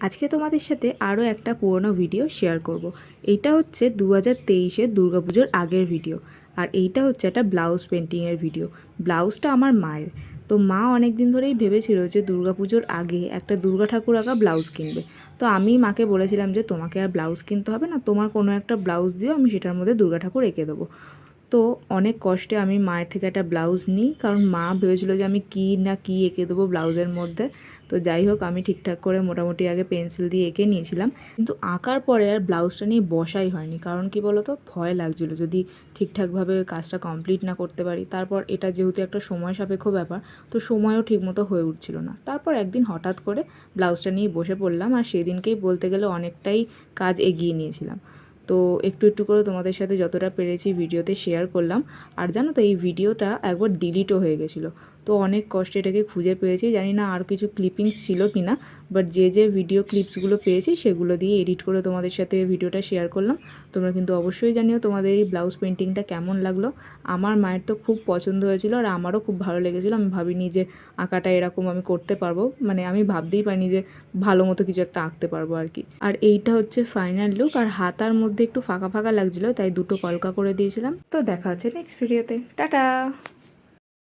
আজকে তোমাদের সাথে আরও একটা পুরনো ভিডিও শেয়ার করব। এইটা হচ্ছে 2023-এর দুর্গাপুজোর আগের ভিডিও, আর এইটা হচ্ছে একটা ব্লাউজ পেন্টিংয়ের ভিডিও। ব্লাউজটা আমার মায়ের। তো মা অনেক দিন ধরেই ভেবেছিল যে দুর্গাপুজোর আগে একটা দুর্গা ঠাকুর আঁকা ব্লাউজ কিনবে। তো আমি মাকে বলেছিলাম যে তোমাকে আর ব্লাউজ কিনতে হবে না, তোমার কোনো একটা ব্লাউজ দিও, আমি সেটার মধ্যে দুর্গা ঠাকুর এঁকে দেবো। তো অনেক কষ্টে আমি মায়ের থেকে একটা ব্লাউজ নিই, কারণ মা ভেবেছিল যে আমি কী না কী এঁকে দেবো ব্লাউজের মধ্যে। তো যাই হোক, আমি ঠিকঠাক করে মোটামুটি আগে পেন্সিল দিয়ে এঁকে নিয়েছিলাম, কিন্তু আঁকার পরে আর ব্লাউজটা নিয়ে বসাই হয়নি। কারণ কি বলো তো, ভয় লাগছিলো যদি ঠিকঠাকভাবে কাজটা কমপ্লিট না করতে পারি। তারপর এটা যেহেতু একটা সময় সাপেক্ষ ব্যাপার, তো সময়ও ঠিকমতো হয়ে উঠছিল না। তারপর একদিন হঠাৎ করে ব্লাউজটা নিয়ে বসে পড়লাম, আর সেদিনকেই বলতে গেলে অনেকটাই কাজ এগিয়ে নিয়েছিলাম। তো একটু একটু করে তোমাদের সাথে যতটা পেরেছি ভিডিওতে শেয়ার করলাম। আর জানো তো, এই ভিডিওটা একবার ডিলিটও হয়ে গেছিলো। তো অনেক কষ্টে এটাকে খুঁজে পেয়েছি, জানি না আর কিছু ক্লিপিংস ছিল কি না, বাট যে ভিডিও ক্লিপসগুলো পেয়েছি সেগুলো দিয়ে এডিট করে তোমাদের সাথে ভিডিওটা শেয়ার করলাম। তোমরা কিন্তু অবশ্যই জানিও তোমাদের এই ব্লাউজ পেন্টিংটা কেমন লাগলো। আমার মায়ের তো খুব পছন্দ হয়েছিল, আর আমারও খুব ভালো লেগেছিলো। আমি ভাবিনি যে আঁকাটা এরকম আমি করতে পারবো, মানে আমি ভাবতেই পারিনি যে ভালো মতো কিছু একটা আঁকতে পারবো আর কি। আর এইটা হচ্ছে ফাইনাল লুক। আর হাতার মধ্যে একটু ফাঁকা ফাঁকা লাগছিলো, তাই দুটো কলকা করে দিয়েছিলাম। তো দেখা হচ্ছে নেক্সট ভিডিওতে। টাটা।